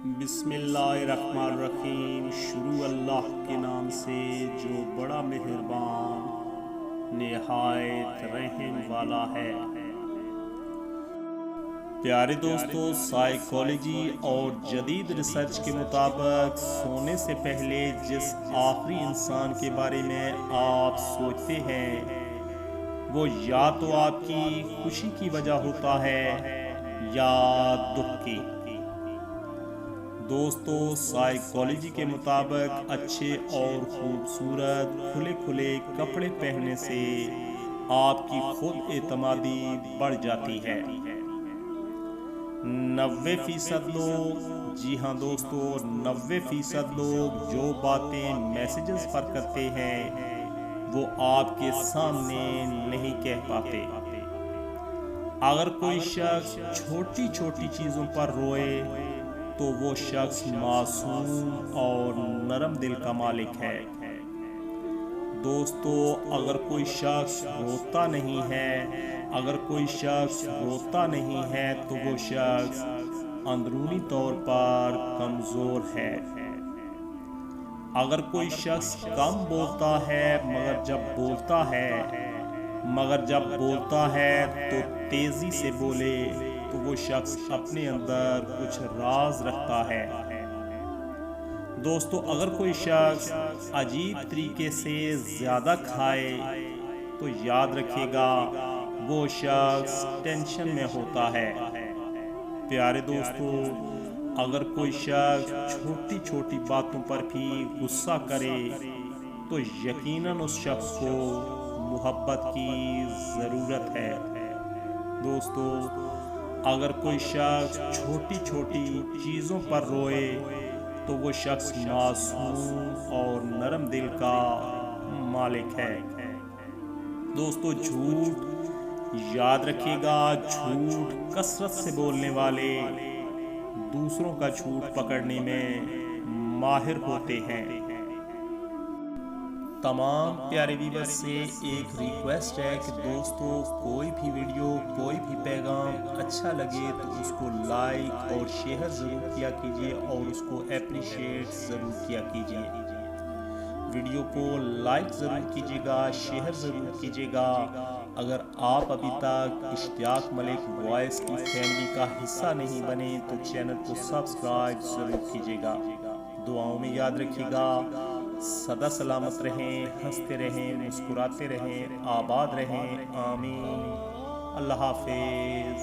بسم اللہ الرحمن الرحیم۔ شروع اللہ کے نام سے جو بڑا مہربان نہایت رحم والا ہے۔ پیارے دوستو، سائیکالوجی اور جدید ریسرچ کے مطابق سونے سے پہلے جس آخری انسان کے بارے میں آپ سوچتے ہیں وہ یا تو آپ کی خوشی کی وجہ ہوتا ہے یا دکھ کی۔ دوستو، سائیکالوجی کے مطابق اچھے اور خوبصورت کھلے کپڑے پہننے سے آپ کی خود اعتمادی بڑھ جاتی ہے۔ 90% لوگ، جی ہاں دوستو، 90% لوگ جو باتیں میسیجز پر کرتے ہیں وہ آپ کے سامنے نہیں کہہ پاتے۔ اگر کوئی شخص چھوٹی چیزوں پر روئے تو وہ شخص معصوم اور نرم دل کا مالک ہے۔ دوستو، اگر کوئی شخص روتا نہیں ہے تو وہ شخص اندرونی طور پر کمزور ہے۔ اگر کوئی شخص کم بولتا ہے مگر جب بولتا ہے تو تیزی سے بولے تو وہ شخص اپنے اندر کچھ راز رکھتا ہے۔ دوستو، اگر کوئی شخص عجیب طریقے سے زیادہ کھائے تو یاد رکھے گا وہ شخص ٹینشن میں ہوتا ہے۔ پیارے دوستو، اگر کوئی شخص چھوٹی باتوں پر بھی غصہ کرے تو یقیناً اس شخص کو محبت کی ضرورت ہے۔ دوستو، اگر کوئی شخص چھوٹی چیزوں پر روئے تو وہ شخص معصوم اور نرم دل کا مالک ہے۔ دوستو، جھوٹ یاد رکھیے گا، جھوٹ کثرت سے بولنے والے دوسروں کا جھوٹ پکڑنے میں ماہر ہوتے ہیں۔ تمام پیارے ویورز سے ایک ریکویسٹ ہے کہ دوستو، کوئی بھی ویڈیو، کوئی بھی پیغام اچھا لگے تو اس کو لائک اور شیئر ضرور کیا کیجئے اور اس کو اپریشیٹ ضرور کیا کیجئے۔ ویڈیو کو لائک ضرور کیجئے گا، شیئر ضرور کیجئے گا۔ اگر آپ ابھی تک اشتیاق ملک وائس کی فیملی کا حصہ نہیں بنے تو چینل کو سبسکرائب ضرور کیجئے گا۔ دعاؤں میں یاد رکھیے گا۔ سدا سلامت رہیں، ہنستے رہیں، مسکراتے رہیں، آباد رہیں، آمین۔ اللہ حافظ۔